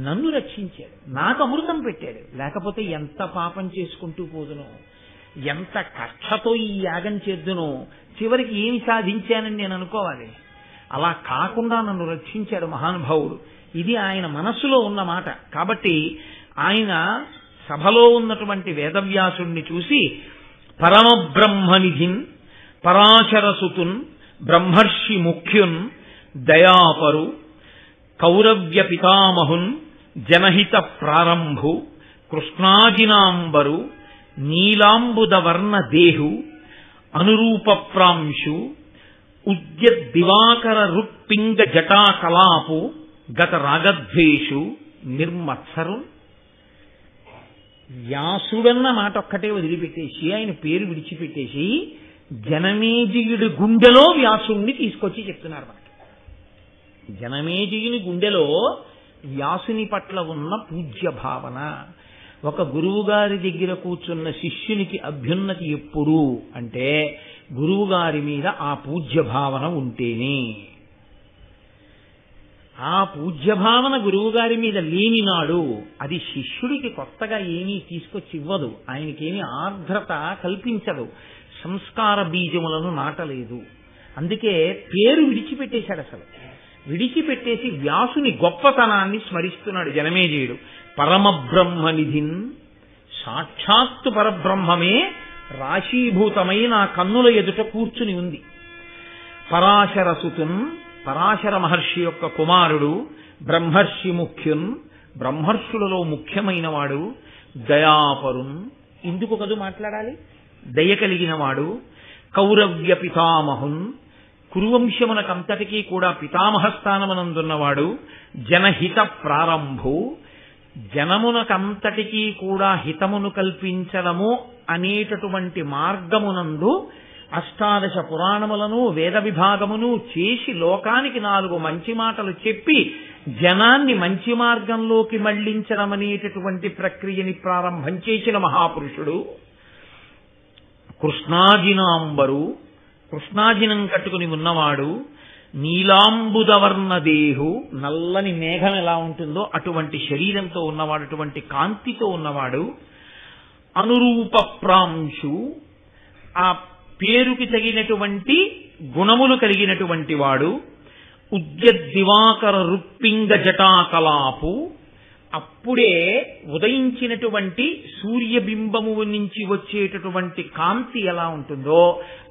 నన్ను రక్షించాడు, నాకు అమృతం పెట్టాడు, లేకపోతే ఎంత పాపం చేసుకుంటూ పోదునో, ఎంత కక్షతో ఈ యాగం చేద్దునో, చివరికి ఏమి సాధించానని నేను అనుకోవాలి. అలా కాకుండా నన్ను రక్షించాడు మహానుభావుడు. ఇది ఆయన మనస్సులో ఉన్న మాట. కాబట్టి ఆయన సభలో ఉన్నటువంటి వేదవ్యాసుణ్ణి చూసి పరమబ్రహ్మనిధిన్ పరాశరసుతున్ బ్రహ్మర్షి ముఖ్యున్ దయాపరు కౌరవ్య పితామహున్ జనహిత ప్రారంభు కృష్ణాజినాంబరు నీలాంబుదవర్ణ దేహు అనురూప ప్రాంశు ఉద్యద్దివాకర రుక్పింగ జటాకలాపు గత రాగద్వేషు నిర్మత్సరు. వ్యాసుడన్న మాట ఒక్కటే వదిలిపెట్టేసి, ఆయన పేరు విడిచిపెట్టేసి జనమేజయుడి గుండెలో వ్యాసుణ్ణి తీసుకొచ్చి చెప్తున్నారు మనకి. జనమేజయుని గుండెలో వ్యాసుని పట్ల ఉన్న పూజ్య భావన. ఒక గురువు గారి దగ్గర కూర్చున్న శిష్యునికి అభ్యున్నతి ఎప్పుడు అంటే గురువు గారి మీద ఆ పూజ్య భావన ఉంటేనే. ఆ పూజ్య భావన గురువు గారి మీద లేనినాడు అది శిష్యుడికి కొత్తగా ఏమీ తీసుకొచ్చి ఇవ్వదు, ఆయనకేమీ ఆర్ద్రత కల్పించదు, సంస్కార బీజములను నాటలేదు. అందుకే పేరు విడిచిపెట్టేశాడు. అసలు విడిచిపెట్టేసి వ్యాసుని గొప్పతనాన్ని స్మరిస్తున్నాడు జనమేజయుడు. పరమబ్రహ్మనిధిన్, సాక్షాత్తు పరబ్రహ్మమే రాశీభూతమై నా కన్నుల ఎదుట కూర్చుని ఉంది. పరాశరసుతున్, పరాశర మహర్షి యొక్క కుమారుడు, బ్రహ్మర్షి ముఖ్యున్, బ్రహ్మర్షులలో ముఖ్యమైన వాడు, దయాపరున్, ఇందుకు కదు మాట్లాడాలి, దయ కలిగిన వాడు, కౌరవ్య పితామహున్, కురువంశమునకంతటికీ కూడా పితామహ స్థానమునందున్నవాడు, జనహిత ప్రారంభు, జనమునకంతటికీ కూడా హితమును కల్పించడము అనేటటువంటి మార్గమునందు అష్టాదశ పురాణములను వేద విభాగమును చేసి లోకానికి 4 మంచి మాటలు చెప్పి జనాన్ని మంచి మార్గంలోకి మళ్లించడం అనేటటువంటి ప్రక్రియని ప్రారంభం చేసిన మహాపురుషుడు. కృష్ణాజినాంబరు, కృష్ణాజినం కట్టుకుని ఉన్నవాడు, నీలాంబుదవర్ణ దేహు, నల్లని మేఘం ఎలా ఉంటుందో అటువంటి శరీరంతో ఉన్నవాడు, అటువంటి కాంతితో ఉన్నవాడు, అనురూప ప్రాంశు, ఆ పేరుకి తగినటువంటి గుణములు కలిగినటువంటి వాడు, ఉద్యద్దివాకర రుక్పింగ జటాకలాపు, అప్పుడే ఉదయించినటువంటి సూర్యబింబము నుంచి వచ్చేటటువంటి కాంతి ఎలా ఉంటుందో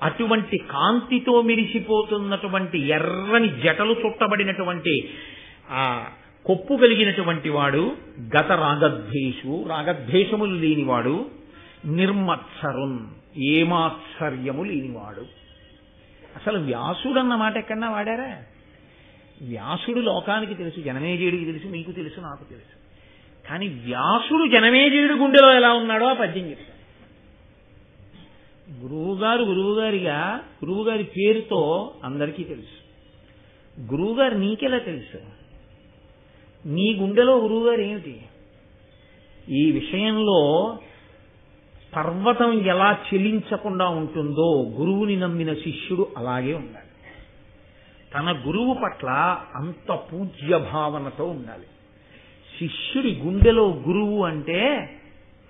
అటువంటి కాంతితో మెరిసిపోతున్నటువంటి ఎర్రని జటలు చుట్టబడినటువంటి ఆ కొప్పు కలిగినటువంటి వాడు, గత రాగద్వేషు, రాగద్వేషములు లేనివాడు, నిర్మత్సరున్, ఏమాత్సర్యము లేనివాడు. అసలు వ్యాసుడన్న మాట ఎక్కడన్నా వాడారా? వ్యాసుడు లోకానికి తెలుసు, జనమేజయుడికి తెలుసు, మీకు తెలుసు, నాకు తెలుసు. కానీ వ్యాసుడు జనమేజయుడి గుండెలో ఎలా ఉన్నాడో ఆ పద్యం చెప్తాడు. గురువుగారి పేరుతో అందరికీ తెలుసు. గురువుగారు నీకెలా తెలుసు? నీ గుండెలో గురువుగారు ఏమిటి? ఈ విషయంలో పర్వతం ఎలా చెలించకుండా ఉంటుందో గురువుని నమ్మిన శిష్యుడు అలాగే ఉండాలి. తన గురువు పట్ల అంత పూజ్య భావనతో ఉండాలి. శిష్యుడి గుండెలో గురువు అంటే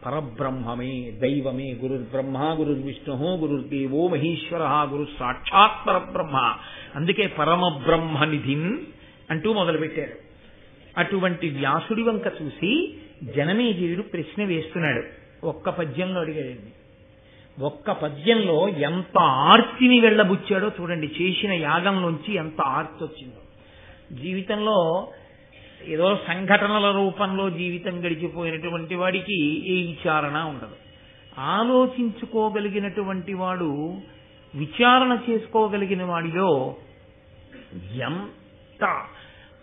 పరబ్రహ్మమే, దైవమే. గురుర్బ్రహ్మ గురుర్విష్ణు గురుర్దేవో మహేశ్వర గురు సాక్షాత్ పరబ్రహ్మ. అందుకే పరమబ్రహ్మనిధిన్ అంటూ మొదలుపెట్టారు. అటువంటి వ్యాసుడి వంక చూసి జనమేజయుడు ప్రశ్న వేస్తున్నాడు. ఒక్క పద్యంలో అడిగాడండి. ఒక్క పద్యంలో ఎంత ఆర్తిని వెళ్ళబుచ్చాడో చూడండి. చేసిన యాగంలోంచి ఎంత ఆర్తి వచ్చిందో. జీవితంలో ఏదో సంఘటనల రూపంలో జీవితం గడిచిపోయినటువంటి వాడికి ఏ విచారణ ఉండదు. ఆలోచించుకోగలిగినటువంటి వాడు, విచారణ చేసుకోగలిగిన వాడిలో ఎంత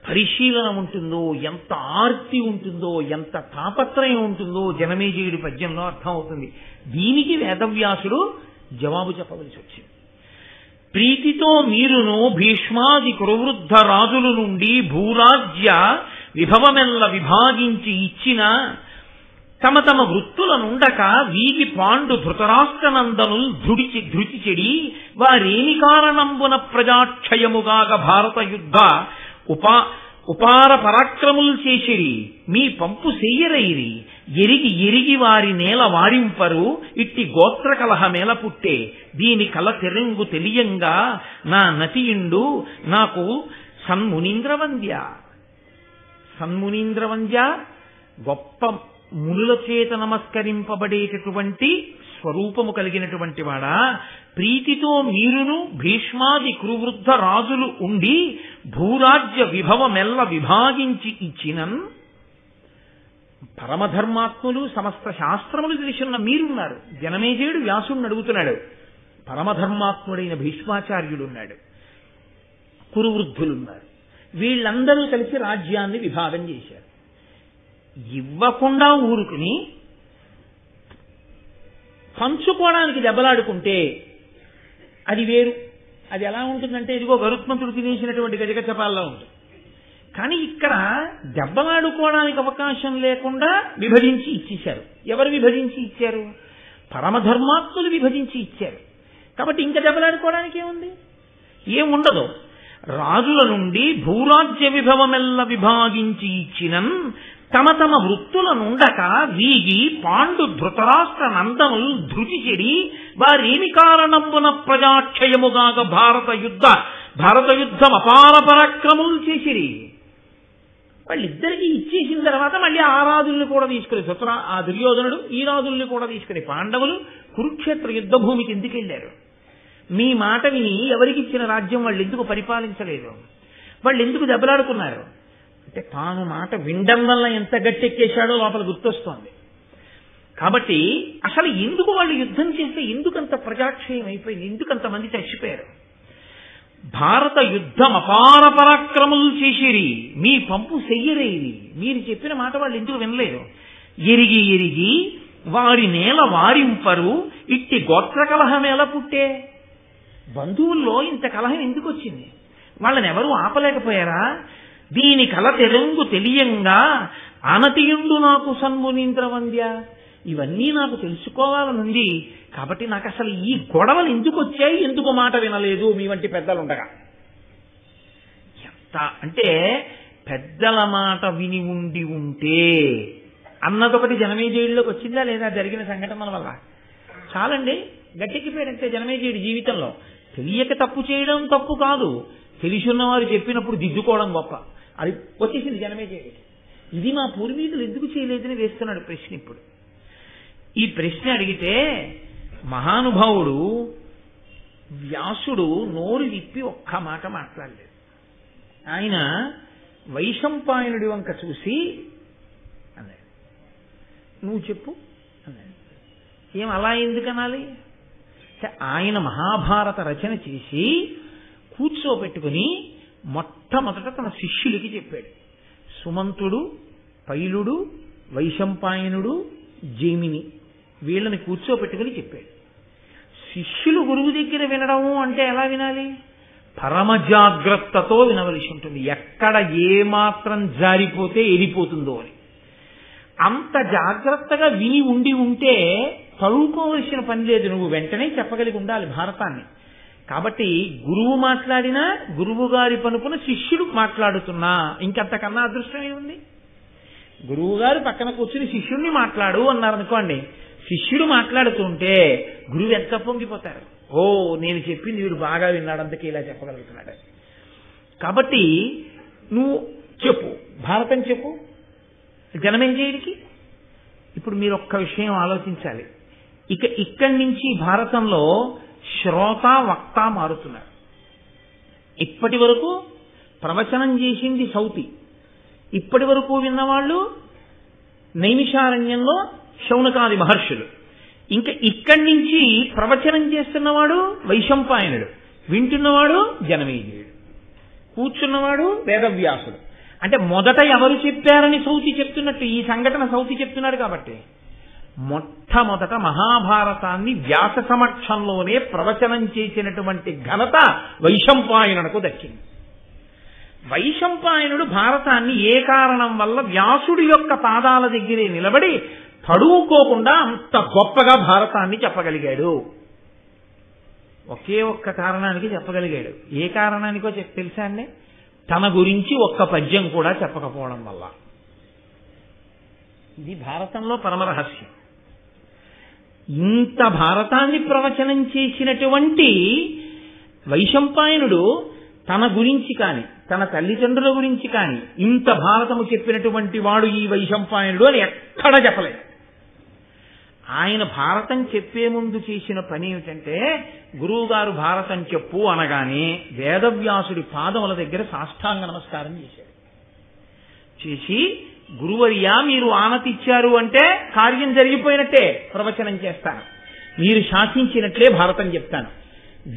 పరిశీలన ఉంటుందో, ఎంత ఆర్తి ఉంటుందో, ఎంత తాపత్రయం ఉంటుందో జనమేజయుడి పద్యంలో అర్థమవుతుంది. దీనికి వేదవ్యాసుడు జవాబు చెప్పవలసి వచ్చింది. ప్రీతితో మీరును భీష్మాది కురువృద్ధ రాజుల నుండి భూరాజ్య విభవమెల్ల విభాగించి ఇచ్చిన తమ తమ వృత్తులనుండక వీగి పాండు ధృతరాష్ట్రనందనుల్ ధృతి చెడి వారేమి కారణంబున ప్రజాక్షయముగాగ భారత యుద్ధ ఉపార పరాక్రములు చేసిరి మీ పంపు చెయ్యరైరి ఎరిగి ఎరిగి వారి నేల వారింపరు ఇట్టి గోత్ర కలహమేల పుట్టే దీని కల తెరంగు తెలియంగా నా నతియుండు నాకు సన్మునీంద్రవంద్య గొప్ప మునుల చేత నమస్కరింపబడేటటువంటి స్వరూపము కలిగినటువంటి వాడా ప్రీతితో మీరును భీష్మాది కురువృద్ధ రాజులు ఉండి భూరాజ్య విభవమెల్ల విభాగించి ఇచ్చినన్ పరమధర్మాత్ములు సమస్త శాస్త్రములు తెలిసిన మీరున్నారు. జనమేజయుడు వ్యాసుడిని అడుగుతున్నాడు. పరమధర్మాత్ముడైన భీష్మాచార్యుడున్నాడు, కురువృద్ధులున్నారు. వీళ్ళందరూ కలిసి రాజ్యాన్ని విభాగం చేశారు. ఇవ్వకుండా ఊరుకుని పంచుకోవడానికి దెబ్బలాడుకుంటే అది వేరు. అది ఎలా ఉంటుందంటే ఇదిగో గరుత్మంతుడు తినేసినటువంటి గజగ చపాల్లో ఉంటుంది. కానీ ఇక్కడ దెబ్బలాడుకోవడానికి అవకాశం లేకుండా విభజించి ఇచ్చేశారు. ఎవరు విభజించి ఇచ్చారు? పరమధర్మాత్ములు విభజించి ఇచ్చారు. కాబట్టి ఇంకా దెబ్బలాడుకోవడానికి ఏముంది? ఏముండదు. రాజుల నుండి భూరాజ్య విభవమెల్ల విభాగించి ఇచ్చినన్ తమ తమ వృత్తుల నుండక వీగి పాండు ధృతరాష్ట్ర నందములు ధృతి చెడి వారేమి కారణంబున ప్రజాక్షయముగాక భారత యుద్ధం అపార పరాక్రములు చేసిరి. వాళ్ళిద్దరికీ ఇచ్చేసిన తర్వాత మళ్ళీ ఆ రాజుల్ని కూడా తీసుకుని ఆ దుర్యోధనుడు ఈ రాజుల్ని కూడా తీసుకుని పాండవులు కురుక్షేత్ర యుద్ధ భూమికి ఎందుకు వెళ్ళారు? మీ మాట విని ఎవరికిచ్చిన రాజ్యం వాళ్ళు ఎందుకు పరిపాలించలేదు? వాళ్ళు ఎందుకు దెబ్బలాడుకున్నారు? అంటే తాను మాట వినడం వల్ల ఎంత గట్టెక్కేశాడో లోపల గుర్తొస్తోంది. కాబట్టి అసలు ఎందుకు వాళ్ళు యుద్ధం చేస్తే ఎందుకంత ప్రజాక్షయం అయిపోయింది? ఎందుకంతమంది చచ్చిపోయారు? భారత యుద్ధం అపార పరాక్రములు చేసిరి మీ పంపు చెయ్యరేది. మీరు చెప్పిన మాట వాళ్ళు ఎందుకు వినలేదు? ఎరిగి ఎరిగి వారి నేల వారింపరు ఇట్టి గోత్ర కలహమేల పుట్టే. బంధువుల్లో ఇంత కలహం ఎందుకు వచ్చింది? వాళ్ళని ఎవరూ ఆపలేకపోయారా? దీని కల తెరంగు తెలియంగా అనతియుండు నాకు సన్మునీంద్రవంద్య. ఇవన్నీ నాకు తెలుసుకోవాలనుంది. కాబట్టి నాకు అసలు ఈ గొడవలు ఎందుకు వచ్చాయి, ఎందుకు మాట వినలేదు మీ వంటి పెద్దలుండగా? ఎంత అంటే పెద్దల మాట విని ఉంటే అన్నదొకటి జనమేజయుడిలోకి వచ్చిందా లేదా? జరిగిన సంఘటనల వల్ల చాలండి గట్టెక్కిపోయాడంటే జనమేజయుడి జీవితంలో. తెలియక తప్పు చేయడం తప్పు కాదు, తెలిసున్నవారు చెప్పినప్పుడు దిద్దుకోవడం గొప్ప. అది వచ్చేసింది జనమేజయుడికి. ఇది మా పూర్వీకులు ఎందుకు చేయలేదని వేస్తున్నాడు ప్రశ్న. ఇప్పుడు ఈ ప్రశ్న అడిగితే మహానుభావుడు వ్యాసుడు నోరు విప్పి ఒక్క మాట మాట్లాడలేదు. ఆయన వైశంపాయనుడి వంక చూసి అన్నాడు, నువ్వు చెప్పు అన్నాడు. ఏం అలా ఎందుకనాలి? ఆయన మహాభారత రచన చేసి కూర్చోబెట్టుకుని మొట్టమొదట తన శిష్యులకి చెప్పాడు. సుమంతుడు, పైలుడు, వైశంపాయనుడు, జైమిని వీళ్ళని కూర్చోబెట్టుకుని చెప్పాడు. శిష్యులు గురువు దగ్గర వినడము అంటే ఎలా వినాలి? పరమ జాగ్రత్తతో వినవలసి ఉంటుంది. ఎక్కడ ఏమాత్రం జారిపోతే ఎరిపోతుందో అని అంత జాగ్రత్తగా విని ఉంటే చదువుకోవలసిన పని లేదు. నువ్వు వెంటనే చెప్పగలిగి ఉండాలి భారతాన్ని. కాబట్టి గురువు మాట్లాడినా గురువు గారి పనుకున్న శిష్యుడు మాట్లాడుతున్నా ఇంకంతకన్నా అదృష్టం ఏముంది? గురువు గారు పక్కన కూర్చుని శిష్యుడిని మాట్లాడు అన్నారనుకోండి, శిష్యుడు మాట్లాడుతుంటే గురువు ఎంత పొంగిపోతారు. ఓ నేను చెప్పింది వీడు బాగా విన్నాడు అందుకే ఇలా చెప్పగలుగుతున్నాడు. కాబట్టి నువ్వు చెప్పు, భారతం చెప్పు జనమేజయుడికి. ఇప్పుడు మీరు ఒక్క విషయం ఆలోచించాలి. ఇక్కడి నుంచి భారతంలో శ్రోత వక్త మారుతున్నారు. ఇప్పటి వరకు ప్రవచనం చేసింది సౌతి, ఇప్పటి వరకు విన్నవాళ్ళు నైమిషారణ్యంలో శౌనకాది మహర్షులు. ఇంకా ఇక్కడి నుంచి ప్రవచనం చేస్తున్నవాడు వైశంపాయనుడు, వింటున్నవాడు జనమేజయుడు, కూర్చున్నవాడు వేదవ్యాసుడు. అంటే మొదట ఎవరు చెప్పారని సౌతి చెప్తున్నట్టు ఈ సంఘటన సౌతి చెప్తున్నాడు. కాబట్టి మొట్టమొదట మహాభారతాన్ని వ్యాస సమక్షంలోనే ప్రవచనం చేసినటువంటి ఘనత వైశంపాయనునకు దక్కింది. వైశంపాయనుడు భారతాన్ని ఏ కారణం వల్ల వ్యాసుడి యొక్క పాదాల దగ్గరే నిలబడి తడువుకోకుండా అంత గొప్పగా భారతాన్ని చెప్పగలిగాడు? ఒకే ఒక్క కారణానికి చెప్పగలిగాడు. ఏ కారణానికో తెలుసా అండి? తన గురించి ఒక్క పద్యం కూడా చెప్పకపోవడం వల్ల. ఇది భారతంలో పరమరహస్యం. ఇంత భారతాన్ని ప్రవచనం చేసినటువంటి వైశంపాయనుడు తన గురించి కాని తన తల్లిదండ్రుల గురించి కాని ఇంత భారతము చెప్పినటువంటి వాడు ఈ వైశంపాయనుడు అని ఎక్కడా చెప్పలేదు. ఆయన భారతం చెప్పే ముందు చేసిన పని ఏమిటంటే, గురువుగారు భారతం చెప్పు అనగానే వేదవ్యాసుడి పాదముల దగ్గర సాష్టాంగ నమస్కారం చేశాడు. చేసి, గురువర్యా మీరు ఆనతిచ్చారు అంటే కార్యం జరిగిపోయినట్టే, ప్రవచనం చేస్తాను, మీరు శాసించినట్లే భారతం చెప్తాను.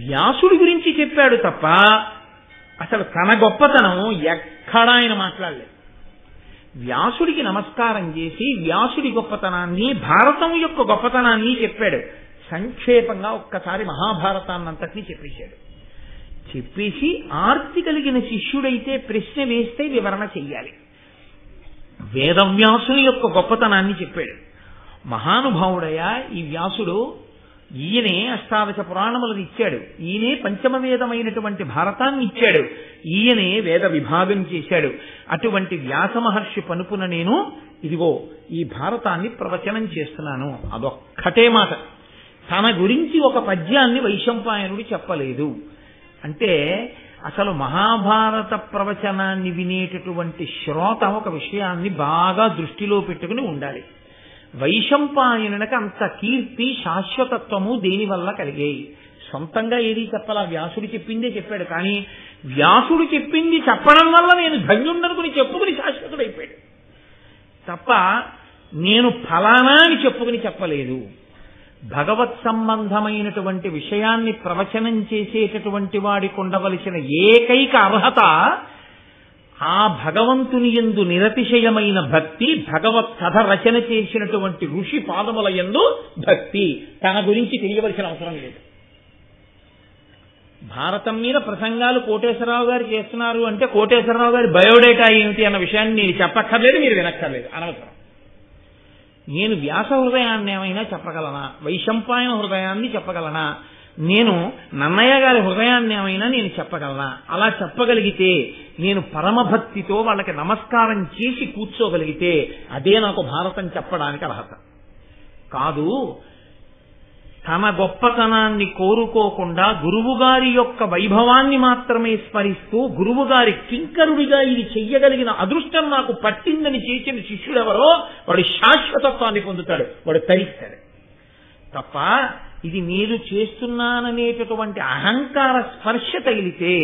వ్యాసుడి గురించి చెప్పాడు తప్ప అసలు తన గొప్పతనం ఎక్కడా ఆయన మాట్లాడలేదు. వ్యాసుడికి నమస్కారం చేసి వ్యాసుడి గొప్పతనాన్ని, భారతం యొక్క గొప్పతనాన్ని చెప్పాడు. సంక్షేపంగా ఒక్కసారి మహాభారతాన్నంతటినీ చెప్పేశాడు. చెప్పేసి ఆర్తి కలిగిన శిష్యుడైతే ప్రశ్న వేస్తే వివరణ చెయ్యాలి. వేదవ్యాసుని యొక్క గొప్పతనాన్ని చెప్పాడు. మహానుభావుడయ్యా ఈ వ్యాసుడు. ఈయనే అష్టాదశ పురాణములను ఇచ్చాడు, ఈయనే పంచమ వేదమైనటువంటి భారతాన్ని ఇచ్చాడు, ఈయనే వేద విభాగం చేశాడు. అటువంటి వ్యాస మహర్షి పనుపున నేను ఇదిగో ఈ భారతాన్ని ప్రవచనం చేస్తున్నాను. అదొక్కటే మాట. తన గురించి ఒక పద్యాన్ని వైశంపాయనుడు చెప్పలేదు. అంటే అసలు మహాభారత ప్రవచనాన్ని వినేటటువంటి శ్రోత ఒక విషయాన్ని బాగా దృష్టిలో పెట్టుకుని ఉండాలి. వైశంపాయనునికి అంత కీర్తి, శాశ్వతత్వము దేనివల్ల కలిగాయి? సొంతంగా ఏది చెప్పాలా, వ్యాసుడు చెప్పిందే చెప్పాడు. కానీ వ్యాసుడు చెప్పింది చెప్పడం వల్ల నేను ధన్యుండనుకుని చెప్పుకుని శాశ్వతుడైపోయాడు తప్ప నేను ఫలానా అని చెప్పుకుని చెప్పలేదు. భగవత్ సంబంధమైనటువంటి విషయాన్ని ప్రవచనం చేసేటటువంటి వాడికి ఉండవలసిన ఏకైక అర్హత ఆ భగవంతుని యందు నిరతిశయమైన భక్తి, భగవత్ కథ రచన చేసినటువంటి ఋషి పాదముల యందు భక్తి. తన గురించి తెలియవలసిన అవసరం లేదు. భారతం మీద ప్రసంగాలు కోటేశ్వరరావు గారు చేస్తున్నారు అంటే కోటేశ్వరరావు గారి బయోడేటా ఏమిటి అన్న విషయాన్ని నేను చెప్పక్కర్లేదు, మీరు వినక్కర్లేదు, అనవసరం. నేను వ్యాస హృదయాన్ని ఏమైనా చెప్పగలనా? వైశంపాయన హృదయాన్ని చెప్పగలనా? నేను నన్నయ్య గారి హృదయాన్ని ఏమైనా నేను చెప్పగలనా? అలా చెప్పగలిగితే, నేను పరమభక్తితో వాళ్ళకి నమస్కారం చేసి కూర్చోగలిగితే అదే నాకు భారతం చెప్పడానికి అర్హత. కాదు, తన గొప్పతనాన్ని కోరుకోకుండా గురువుగారి యొక్క వైభవాన్ని మాత్రమే స్మరిస్తూ గురువుగారి కింకరుడిగా ఇది చెయ్యగలిగిన అదృష్టం నాకు పట్టిందని చేసిన శిష్యుడెవరో వాడు శాశ్వతత్వాన్ని పొందుతాడు, వాడు తరిస్తాడు. తప్ప ఇది నేను చేస్తున్నాననేటటువంటి అహంకార స్పర్శ తగిలితే,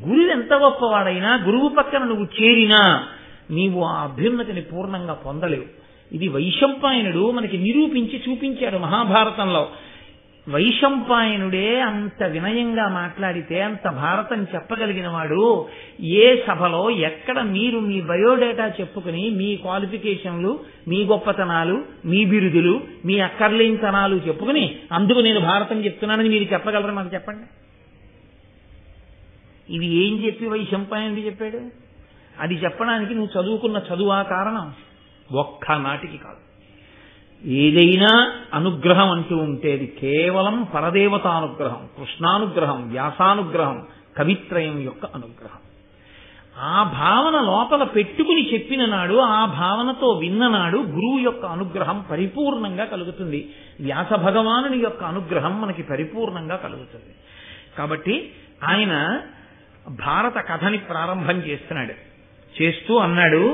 గురువు ఎంత గొప్పవాడైనా గురువు పక్కన నువ్వు చేరినా నీవు ఆ అభ్యున్నతిని పూర్ణంగా పొందలేవు. ఇది వైశంపాయనుడు మనకి నిరూపించి చూపించాడు మహాభారతంలో. వైశంపాయనుడే అంత వినయంగా మాట్లాడితే, అంత భారతం చెప్పగలిగిన వాడు ఏ సభలో ఎక్కడ మీరు మీ బయోడేటా చెప్పుకుని మీ క్వాలిఫికేషన్లు, మీ గొప్పతనాలు, మీ బిరుదులు, మీ అక్కర్లేనితనాలు చెప్పుకుని అందుకు నేను భారతం చెప్తున్నానని మీరు చెప్పగలరా? నాకు చెప్పండి. ఇది ఏం చెప్పి వైశంపాయనుడు చెప్పాడు? అది చెప్పడానికి నువ్వు చదువుకున్న చదువా కారణం? ఒక్కనాటికి కాదు. ఏదైనా అనుగ్రహం అంటూ ఉంటే అది కేవలం పరదేవతానుగ్రహం, కృష్ణానుగ్రహం, వ్యాసానుగ్రహం, కవిత్రయం యొక్క అనుగ్రహం. ఆ భావన లోపల పెట్టుకుని చెప్పిన నాడు, ఆ భావనతో విన్ననాడు గురువు యొక్క అనుగ్రహం పరిపూర్ణంగా కలుగుతుంది. వ్యాస భగవానుని యొక్క అనుగ్రహం మనకి పరిపూర్ణంగా కలుగుతుంది. కాబట్టి ఆయన భారత కథని ప్రారంభం చేస్తున్నాడు. చేస్తూ అన్నాడు,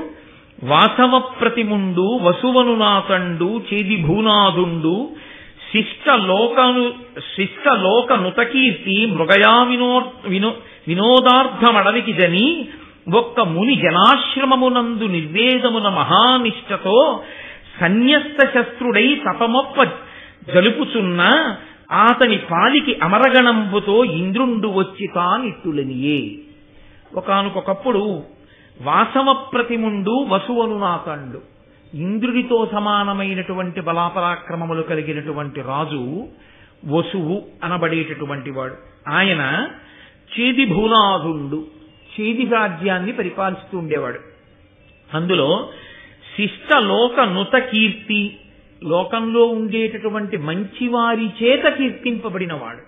వాసవ ప్రతిముండు వసువను నాతండు చేది భూనాథుండు శిష్టలోక నుతకీర్తి మృగయా వినోదార్థమడవికి జని ఒక్క ముని జనాశ్రమమునందు నిర్వేదమున మహానిష్టతో సన్యస్త శస్త్రుడై తపమొప్ప జలుపుచున్న ఆతని పాలికి అమరగణంబుతో ఇంద్రుండు వచ్చి తానిట్టులనియే. ఒకానొకప్పుడు వాసవ ప్రతిముండు వసువను నాకండు, ఇంద్రుడితో సమానమైనటువంటి బలాపరాక్రమములు కలిగినటువంటి రాజు వసువు అనబడేటటువంటి వాడు. ఆయన చేది భూనాథుండు, చేది రాజ్యాన్ని పరిపాలిస్తూ ఉండేవాడు. అందులో శిష్టలోక నుత కీర్తి, లోకంలో ఉండేటటువంటి మంచివారి చేత కీర్తింపబడినవాడు.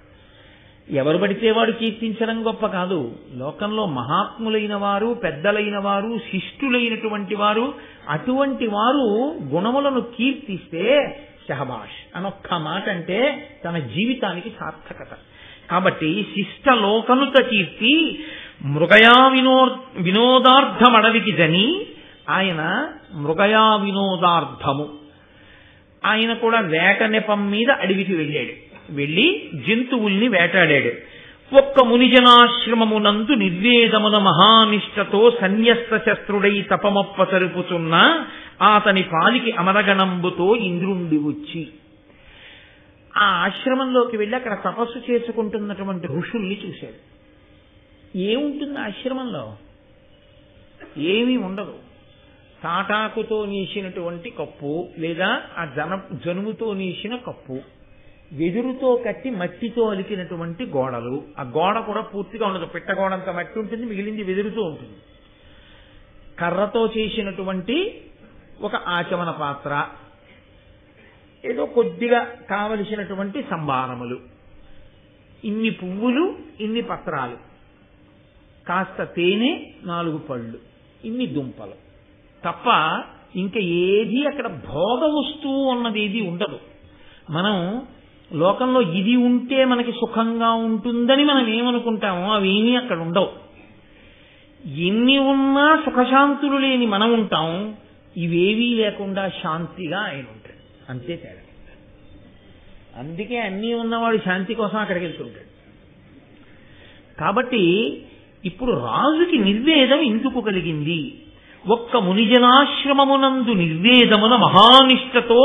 ఎవరు పడితే వాడు కీర్తించడం గొప్ప కాదు. లోకంలో మహాత్ములైన వారు, పెద్దలైన వారు, శిష్టులైనటువంటి వారు, అటువంటి వారు గుణములను కీర్తిస్తే శహబాష్ అనొక్క మాట అంటే తన జీవితానికి సార్థకత. కాబట్టి శిష్టలోకనుత కీర్తి మృగయా వినోదార్థమడవికి జని, ఆయన మృగయా వినోదార్థము, ఆయన కూడా వేట నెపం మీద అడవికి వెళ్ళాడు. వెళ్ళి జంతువుల్ని వేటాడాడు. ఒక్క మునిజనాశ్రమమునందు నిర్వేదమున మహానిష్టతో సన్యస్త శస్త్రుడై తపమొప్ప తరుపుచున్న అతని పాలికి అమరగణంబుతో ఇంద్రుండి వచ్చి, ఆ ఆశ్రమంలోకి వెళ్ళి అక్కడ తపస్సు చేసుకుంటున్నటువంటి ఋషుల్ని చూశాడు. ఏముంటుంది ఆశ్రమంలో? ఏమీ ఉండదు. తాటాకుతో నీసినటువంటి కప్పు, లేదా ఆ జనుముతో నీసిన కప్పు, వెదురుతో కట్టి మట్టితో అలికినటువంటి గోడలు. ఆ గోడ కూడా పూర్తిగా ఉండదు, పిట్టగోడంత మట్టి ఉంటుంది, మిగిలింది వెదురుతో ఉంటుంది. కర్రతో చేసినటువంటి ఒక ఆచమన పాత్ర, ఏదో కొద్దిగా కావలసినటువంటి సంభారములు, ఇన్ని పువ్వులు, ఇన్ని పత్రాలు, కాస్త తేనె, 4 పళ్ళు, ఇన్ని దుంపలు తప్ప ఇంకా ఏది అక్కడ భోగ వస్తువు ఉన్నది ఏది ఉండదు. మనం లోకంలో ఇది ఉంటే మనకి సుఖంగా ఉంటుందని మనం ఏమనుకుంటామో అవేమీ అక్కడ ఉండవు. ఎన్ని ఉన్నా సుఖశాంతులు లేని మనం ఉంటాం, ఇవేవీ లేకుండా శాంతిగా ఆయన ఉంటాడు. అంతే తేడా. అందుకే అన్నీ ఉన్నవాడు శాంతి కోసం అక్కడికి వెళ్తుంటాడు. కాబట్టి ఇప్పుడు రాజుకి నిర్వేదం ఎందుకు కలిగింది? ఒక్క మునిజనాశ్రమమునందు నిర్వేదమున మహానిష్టతో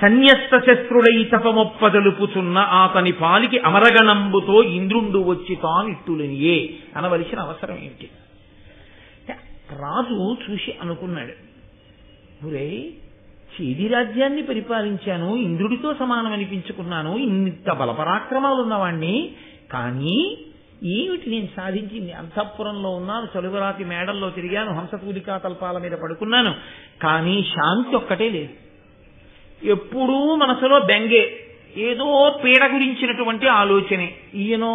సన్యస్త శస్త్రుడై తపమొప్పదలుపుచున్న అతని పాలికి అమరగణంబుతో ఇంద్రుండు వచ్చి తానిట్టులనియే అనవలసిన అవసరం ఏంటి? రాజు చూసి అనుకున్నాడు, ఒరే, చేది రాజ్యాన్ని పరిపాలించాను, ఇంద్రుడితో సమానమనిపించుకున్నాను, ఇంత బలపరాక్రమాలు ఉన్నవాణ్ణి, కానీ ఏమిటి నేను సాధించింది? అంతఃపురంలో ఉన్నాను, చలువరాతి మేడల్లో తిరిగాను, హంసతూలికా తల్పాల మీద పడుకున్నాను, కానీ శాంతి ఒక్కటే లేదు. ఎప్పుడూ మనసులో బెంగే, ఏదో పీడ గురించినటువంటి ఆలోచనే. ఈయనో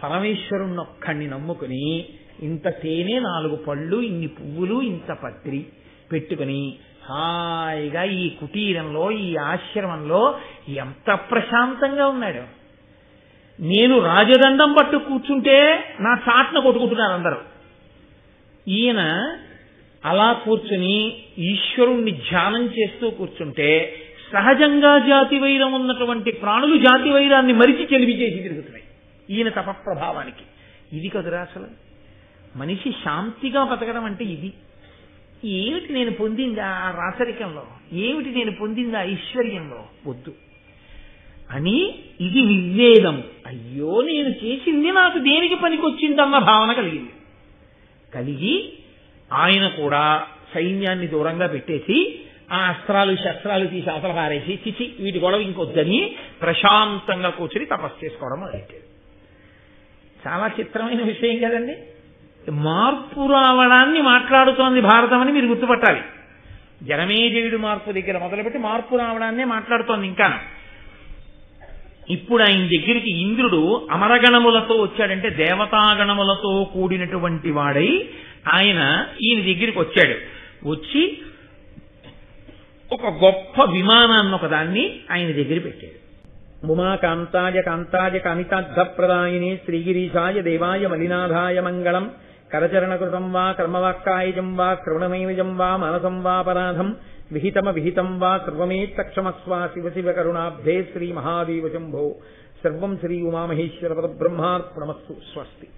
పరమేశ్వరుణ్ణొక్కడిని నమ్ముకుని ఇంత తేనె, 4 పళ్ళు, ఇన్ని పువ్వులు, ఇంత పత్రి పెట్టుకుని హాయిగా ఈ కుటీరంలో, ఈ ఆశ్రమంలో ఎంత ప్రశాంతంగా ఉన్నాడు. నేను రాజదండం పట్టు కూర్చుంటే నా చాట్న కొట్టుకుంటున్నారు అందరూ. ఈయన అలా కూర్చుని ఈశ్వరుణ్ణి ధ్యానం చేస్తూ కూర్చుంటే సహజంగా జాతి వైరం ఉన్నటువంటి ప్రాణులు జాతి వైరాన్ని మరిచి చెలివి చేసి తిరుగుతున్నాయి ఈయన తపప్రభావానికి. ఇది కదురా అసలు మనిషి శాంతిగా బతకడం అంటే. ఇది ఏమిటి నేను పొందింది ఆ రాచరికంలో, ఏమిటి నేను పొందింది ఆ ఐశ్వర్యంలో? వద్దు అని ఇది నిర్వేదం. అయ్యో, నేను చేసింది నాకు దేనికి పనికొచ్చిందన్న భావన కలిగి ఆయన కూడా సైన్యాన్ని దూరంగా పెట్టేసి ఆ అస్త్రాలు శస్త్రాలు తీసి అవతల పారేసి చిచి వీటి గొడవ ఇంకొద్దని ప్రశాంతంగా కూర్చుని తపస్సు చేసుకోవడం మొదలెట్టాడు. చాలా చిత్రమైన విషయం కదండి. మార్పు రావడాన్ని మాట్లాడుతోంది భారతం అని మీరు గుర్తుపట్టాలి. జనమేజయుడు మార్పు దగ్గర మొదలుపెట్టి మార్పు రావడాన్నే మాట్లాడుతోంది. ఇంకా ఇప్పుడు ఆయన దగ్గరికి ఇంద్రుడు అమరగణములతో వచ్చాడంటే దేవతాగణములతో కూడినటువంటి వాడై ఈయన దగ్గరికి వచ్చాడు. వచ్చి ఒక గొప్ప విమానాన్ని ఒకదాన్ని ఆయన దగ్గర పెట్టాడు. ఉమాకాంతాయ కాంతాయ కామితార్థప్రదాయిని శ్రీగిరీశాయ దేవాయ మలినాథాయ మంగళం కరచరణకృతం వా కర్మవాక్కాయజం వా శ్రవణమేజం వా మనసం వాపరాధం విహితం వా సర్వమేత్తక్షమస్వ శివ శివ కరుణాబ్ధే శ్రీ మహాదేవ శంభో సర్వం శ్రీ ఉమామహేశ్వర పరబ్రహ్మార్పణమస్తు. స్వస్తి.